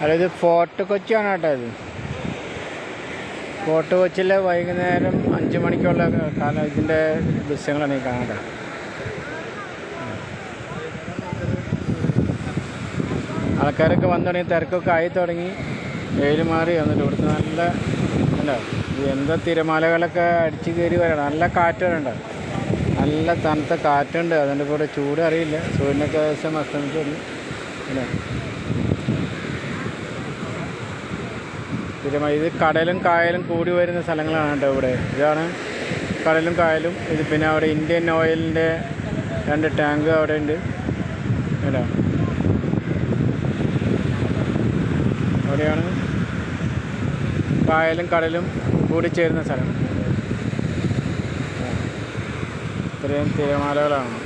അതായത് ഫോർട്ട് കൊച്ചിയാണ് കേട്ടോ ഇത്. ഫോർട്ട് കൊച്ചിയിലെ വൈകുന്നേരം 5 മണിക്കുള്ള ഇതിൻ്റെ ദൃശ്യങ്ങളാണ് ഈ കാണേണ്ടത്. ആൾക്കാരൊക്കെ വന്നു തുടങ്ങി, തിരക്കൊക്കെ ആയി തുടങ്ങി. വെയിൽ മാറി വന്നിട്ട് ഇവിടുത്തെ നല്ല എന്താ തിരമാലകളൊക്കെ അടിച്ചു കയറി വരണം. നല്ല കാറ്റ് വരണ്ട, നല്ല തണുത്ത കാറ്റുണ്ട്. അതിൻ്റെ കൂടെ ചൂട് അറിയില്ല. സൂര്യനൊക്കെ ഏകദേശം അസ്തമിച്ചു തുടങ്ങി. ഇത് കടലും കായലും കൂടി വരുന്ന സ്ഥലങ്ങളാണ് കേട്ടോ ഇവിടെ. ഇതാണ് കടലും കായലും. ഇത് പിന്നെ അവിടെ ഇന്ത്യൻ ഓയിലിൻ്റെ 2 ടാങ്ക് അവിടെ ഉണ്ട് കേട്ടോ. അവിടെയാണ് കായലും കടലും കൂടി ചേരുന്ന സ്ഥലം. ഇത്രയും തിരമാലകളാണ്.